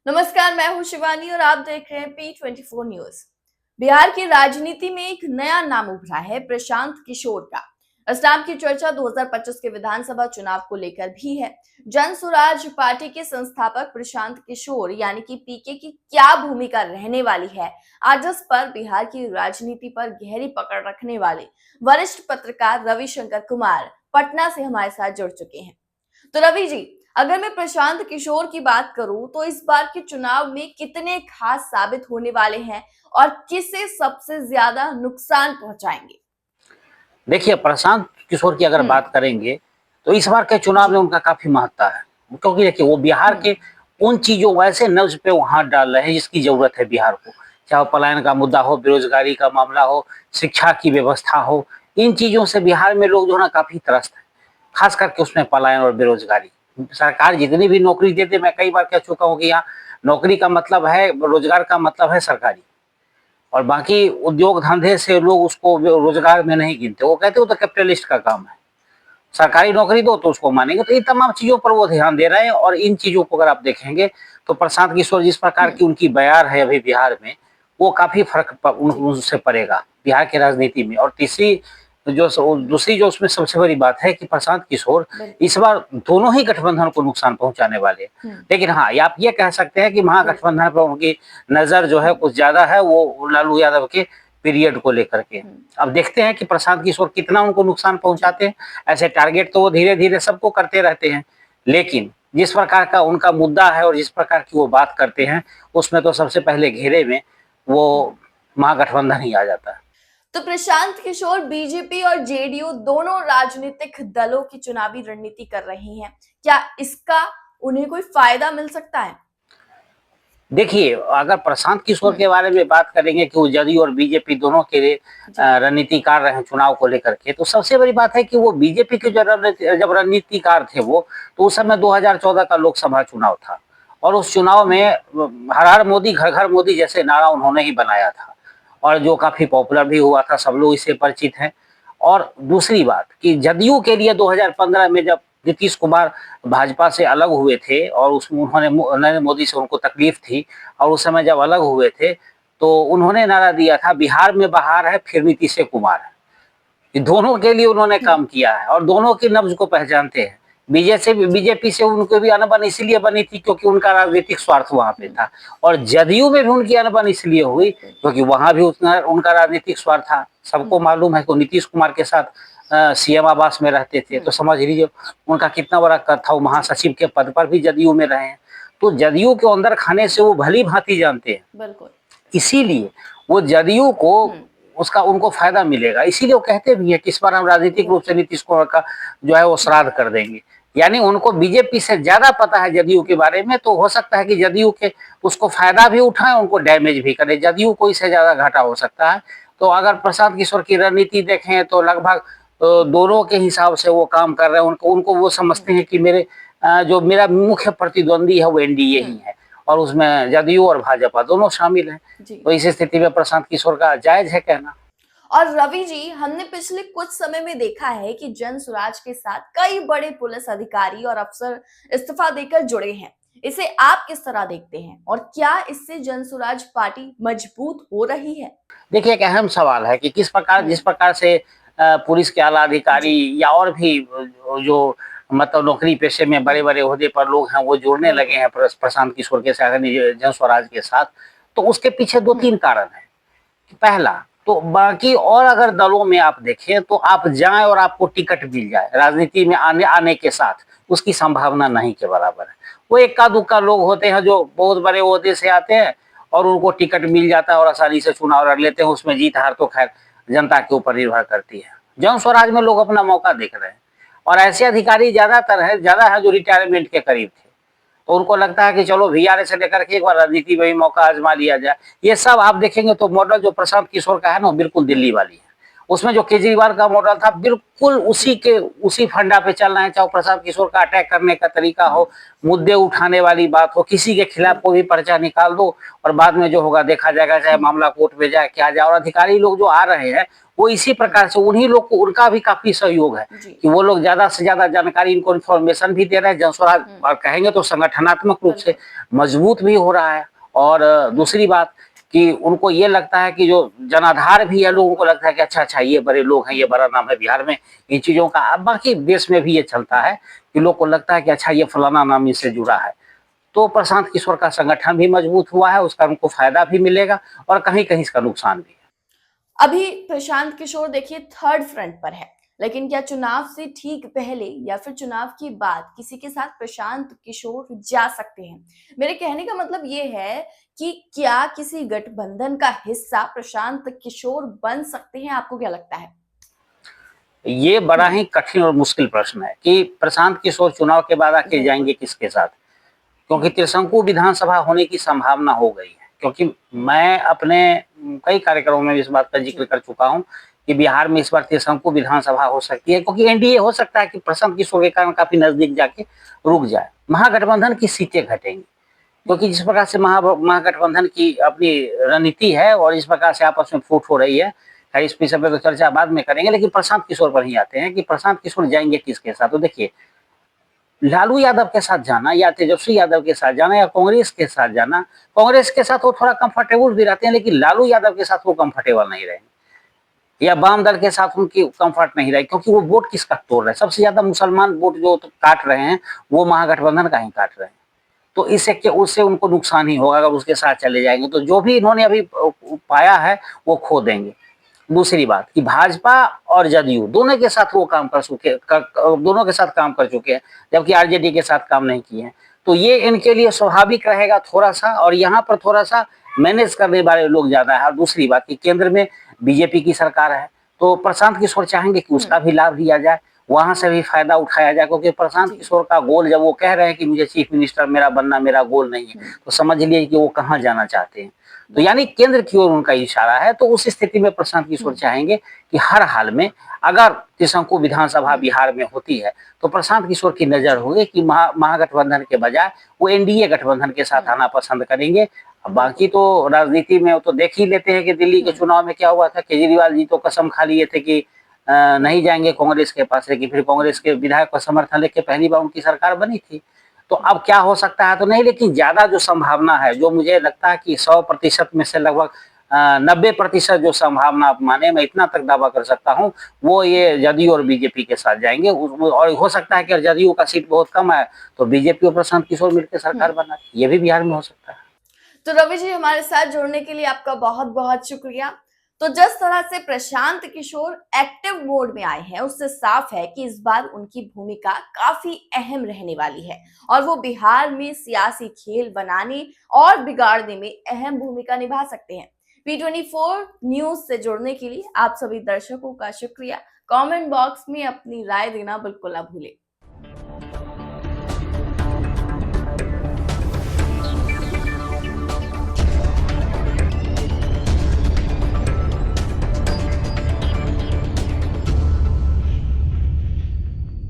नमस्कार, मैं हूं शिवानी और आप देख रहे हैं P24 न्यूज। बिहार की राजनीति में एक नया नाम उभरा है, प्रशांत किशोर का। इस नाम की चर्चा 2025 के विधानसभा चुनाव को लेकर भी है। जन स्वराज पार्टी के संस्थापक प्रशांत किशोर यानी कि पीके की क्या भूमिका रहने वाली है, आज इस पर बिहार की राजनीति पर गहरी पकड़ रखने वाले वरिष्ठ पत्रकार रविशंकर कुमार पटना से हमारे साथ जुड़ चुके हैं। तो रवि जी, अगर मैं प्रशांत किशोर की बात करूं तो इस बार के चुनाव में कितने खास साबित होने वाले हैं और किसे सबसे ज्यादा नुकसान पहुंचाएंगे? देखिए, प्रशांत किशोर की अगर बात करेंगे तो इस बार के चुनाव में जी। उनका काफी महत्ता है, क्योंकि देखिए वो बिहार के उन चीजों वैसे नब्ज पे वो हाथ डाल रहे हैं जिसकी जरूरत है बिहार को। चाहे वो पलायन का मुद्दा हो, बेरोजगारी का मामला हो, शिक्षा की व्यवस्था हो, इन चीजों से बिहार में लोग जो है ना काफी त्रस्त है, खास करके उसमें पलायन और बेरोजगारी। सरकार जितनी भी नौकरी देते, मैं कई बार कह चुका हूँ कि यहाँ नौकरी का मतलब है, रोजगार का मतलब है सरकारी, और बाकी उद्योग धंधे से लोग उसको रोजगार में नहीं गिनते। वो कहते वो तो कैपिटलिस्ट का काम है, सरकारी नौकरी दो तो उसको मानेंगे। तो इन तमाम चीजों पर वो ध्यान दे रहे हैं, और इन चीजों को अगर आप देखेंगे तो प्रशांत किशोर जिस प्रकार की उनकी बयार है अभी बिहार में, वो काफी फर्क उनसे पड़ेगा बिहार की राजनीति में। और तीसरी दूसरी जो उसमें सबसे बड़ी बात है कि प्रशांत किशोर इस बार दोनों ही गठबंधन को नुकसान पहुंचाने वाले हैं। लेकिन हाँ, आप ये कह सकते हैं कि महागठबंधन पर उनकी नजर जो है कुछ ज्यादा है, वो लालू यादव के पीरियड को लेकर के। अब देखते हैं कि प्रशांत किशोर कितना उनको नुकसान पहुंचाते हैं। ऐसे टारगेट तो वो धीरे धीरे सबको करते रहते हैं, लेकिन जिस प्रकार का उनका मुद्दा है और जिस प्रकार की वो बात करते हैं, उसमें तो सबसे पहले घेरे में वो महागठबंधन ही आ जाता है। तो प्रशांत किशोर बीजेपी और जेडीयू दोनों राजनीतिक दलों की चुनावी रणनीति कर रही हैं। क्या इसका उन्हें कोई फायदा मिल सकता है? देखिए, अगर प्रशांत किशोर के बारे में बात करेंगे कि वो जदयू और बीजेपी दोनों के लिए रणनीतिकार रहे चुनाव को लेकर के, तो सबसे बड़ी बात है कि वो बीजेपी के जब रणनीतिकार थे वो, तो उस समय 2014 का लोकसभा चुनाव था, और उस चुनाव में हर हर मोदी घर घर मोदी जैसे नारा उन्होंने ही बनाया था, और जो काफी पॉपुलर भी हुआ था, सब लोग इससे परिचित हैं। और दूसरी बात कि जदयू के लिए 2015 में जब नीतीश कुमार भाजपा से अलग हुए थे, और उसमें उन्होंने नरेंद्र मोदी से उनको तकलीफ थी, और उस समय जब अलग हुए थे तो उन्होंने नारा दिया था, बिहार में बहार है फिर नीतीश कुमार है। ये दोनों के लिए उन्होंने काम किया है और दोनों की नब्ज को पहचानते हैं। बीजेपी से उनको भी अनबन इसलिए बनी थी क्योंकि उनका राजनीतिक स्वार्थ वहां पे था, और जदयू में भी उनकी अनबन इसलिए हुई क्योंकि वहां भी उनका राजनीतिक स्वार्थ था। सबको मालूम है कि नीतीश कुमार के साथ सीएम आवास में रहते थे, तो समझ लीजिए उनका कितना बड़ा कद था। वो महासचिव के पद पर भी जदयू में रहे हैं, तो जदयू के अंदर खाने से वो भली भांति जानते हैं। बिल्कुल। इसीलिए वो जदयू को उसका उनको फायदा मिलेगा, इसीलिए वो कहते भी है कि इस बार हम राजनीतिक रूप से नीतीश कुमार का जो है वो श्राद्ध कर देंगे। यानी उनको बीजेपी से ज्यादा पता है जदयू के बारे में, तो हो सकता है कि जदयू के उसको फायदा भी उठाए, उनको डैमेज भी करे, जदयू को इससे ज्यादा घाटा हो सकता है। तो अगर प्रशांत किशोर की रणनीति देखें तो लगभग दोनों के हिसाब से वो काम कर रहे हैं। उनको उनको वो समझते हैं कि जो मेरा मुख्य प्रतिद्वंदी है वो एनडीए ही है, और उसमें जदयू और भाजपा दोनों शामिल हैं। तो इस स्थिति में प्रशांत किशोर का जायज है कहना। और रवि जी, हमने पिछले कुछ समय में देखा है कि जन स्वराज के साथ कई बड़े पुलिस अधिकारी और अफसर इस्तीफा देकर जुड़े हैं। इसे आप किस तरह देखते हैं और क्या इससे जन स्वराज पार्टी मजबूत हो रही है? देखिए, एक अहम सवाल है कि जिस प्रकार से पुलिस के आला अधिकारी या और भी जो मतलब नौकरी पेशे में बड़े बड़े ओहदे पर लोग हैं वो जुड़ने लगे हैं प्रशांत किशोर के साथ, जन स्वराज के साथ, तो उसके पीछे दो तीन कारण है। पहला तो बाकी और अगर दलों में आप देखें तो आप जाएं और आपको टिकट मिल जाए, राजनीति में आने के साथ उसकी संभावना नहीं के बराबर है। वो इक्का दुक्का लोग होते हैं जो बहुत बड़े ओहदे से आते हैं और उनको टिकट मिल जाता है और आसानी से चुनाव लड़ लेते हैं। उसमें जीत हार तो खैर जनता के ऊपर निर्भर करती है। जन स्वराज में लोग अपना मौका देख रहे हैं, और ऐसे अधिकारी ज्यादा है जो रिटायरमेंट के करीब थे, तो उनको लगता है कि चलो वीआरए से लेकर के एक बार राजनीति में भी मौका आजमा लिया जाए। ये सब आप देखेंगे तो मॉडल जो प्रशांत किशोर का है ना, बिल्कुल दिल्ली वाली है। उसमें जो केजरीवाल का मॉडल था बिल्कुल उसी फंडा पे चल रहे हैं। चाहे प्रशांत किशोर का अटैक करने का तरीका हो, मुद्दे उठाने वाली बात हो, किसी के खिलाफ कोई भी पर्चा निकाल दो और बाद में जो होगा देखा जाएगा, चाहे मामला कोर्ट में जाए क्या जाए। और अधिकारी लोग जो आ रहे हैं वो इसी प्रकार से उन्हीं लोग को उनका भी काफी सहयोग है जी। कि वो लोग ज्यादा से ज्यादा जानकारी इनको इन्फॉर्मेशन भी दे रहे हैं, जनस्वराज और कहेंगे तो संगठनात्मक रूप से मजबूत भी हो रहा है। और दूसरी बात कि उनको ये लगता है कि जो जनाधार भी है, लोगों को लगता है कि अच्छा ये बड़े लोग हैं, ये बड़ा नाम है बिहार में इन चीजों का। अब बाकी देश में भी ये चलता है कि लोग को लगता है कि अच्छा ये फलाना नाम इससे जुड़ा है। तो प्रशांत किशोर का संगठन भी मजबूत हुआ है, उसका उनको फायदा भी मिलेगा और कहीं कहीं इसका नुकसान भी है। अभी प्रशांत किशोर देखिए थर्ड फ्रंट पर है, लेकिन क्या चुनाव से ठीक पहले या फिर चुनाव के बाद किसी के साथ प्रशांत किशोर जा सकते हैं? मेरे कहने का मतलब ये है कि क्या किसी गठबंधन का हिस्सा प्रशांत किशोर बन सकते हैं? आपको क्या लगता है? ये बड़ा ही कठिन और मुश्किल प्रश्न है कि प्रशांत किशोर चुनाव के बाद आके जाएंगे किसके साथ, क्योंकि त्रिशंकु विधानसभा होने की संभावना हो गई है। क्योंकि मैं अपने कई कार्यक्रमों में इस बात का जिक्र कर चुका हूं कि बिहार में इस बार त्रिशंकु विधानसभा हो सकती है, क्योंकि एनडीए हो सकता है कि प्रशांत किशोर के कारण काफी नजदीक जाके रुक जाए। महागठबंधन की सीटें घटेंगी, क्योंकि जिस प्रकार से महागठबंधन की अपनी रणनीति है और इस प्रकार से आपस में फूट हो रही है, इस विषय पर तो चर्चा बाद में करेंगे, लेकिन प्रशांत किशोर पर ही आते हैं कि प्रशांत किशोर जाएंगे किसके साथ। तो देखिए, लालू यादव के साथ जाना या तेजस्वी यादव के साथ जाना या कांग्रेस के साथ जाना, कांग्रेस के साथ वो थोड़ा कंफर्टेबल भी रहते हैं, लेकिन लालू यादव के साथ वो कंफर्टेबल नहीं रहेंगे, या वाम दल के साथ उनकी कंफर्ट नहीं रहे, क्योंकि वो वोट किसका तोड़ रहे हैं। सबसे ज्यादा मुसलमान वोट जो तो काट रहे हैं वो महागठबंधन का ही काट रहे हैं। तो इससे क्या, उससे उनको नुकसान ही होगा अगर उसके साथ चले जाएंगे। तो जो भी इन्होंने अभी पाया है वो खो देंगे। दूसरी बात कि भाजपा और जदयू दोनों के साथ वो काम कर चुके, दोनों के साथ काम कर चुके हैं, जबकि आरजेडी के साथ काम नहीं किए हैं। तो ये इनके लिए स्वाभाविक रहेगा थोड़ा सा, और यहाँ पर थोड़ा सा मैनेज करने वाले लोग ज्यादा है। और दूसरी बात कि केंद्र में बीजेपी की सरकार है, तो प्रशांत किशोर चाहेंगे कि उसका भी लाभ लिया जाए, वहां से भी फायदा उठाया जाए। क्योंकि प्रशांत किशोर का गोल, जब वो कह रहे हैं कि मुझे चीफ मिनिस्टर मेरा बनना मेरा गोल नहीं है, तो समझ लिए कि वो कहाँ जाना चाहते हैं। तो यानी केंद्र की ओर उनका इशारा है। तो उस स्थिति में प्रशांत किशोर चाहेंगे कि हर हाल में अगर त्रिशंकु विधानसभा बिहार में होती है तो प्रशांत किशोर की नजर होगी कि महागठबंधन के बजाय वो एनडीए गठबंधन के साथ आना पसंद करेंगे। बाकी तो राजनीति में वो तो देख ही लेते हैं कि दिल्ली के चुनाव में क्या हुआ था। केजरीवाल जी तो कसम खा लिए थे कि नहीं जाएंगे कांग्रेस के पास, लेकिन फिर कांग्रेस के विधायक का समर्थन लेके पहली बार उनकी सरकार बनी थी। तो अब क्या हो सकता है तो नहीं, लेकिन ज्यादा जो संभावना है, जो मुझे लगता है कि 100% में से लगभग 90% जो संभावना आप माने, मैं इतना तक दावा कर सकता हूँ, वो ये जदयू और बीजेपी के साथ जाएंगे। और हो सकता है कि जदयू का सीट बहुत कम है तो बीजेपी और प्रशांत किशोर मिलकर सरकार बना, ये भी बिहार में हो सकता है। तो रवि जी, हमारे साथ जुड़ने के लिए आपका बहुत बहुत शुक्रिया। तो जिस तरह से प्रशांत किशोर एक्टिव मोड में आए हैं, उससे साफ है कि इस बार उनकी भूमिका काफी अहम रहने वाली है और वो बिहार में सियासी खेल बनाने और बिगाड़ने में अहम भूमिका निभा सकते हैं। P24 न्यूज से जुड़ने के लिए आप सभी दर्शकों का शुक्रिया। कमेंट बॉक्स में अपनी राय देना बिल्कुल ना भूलें।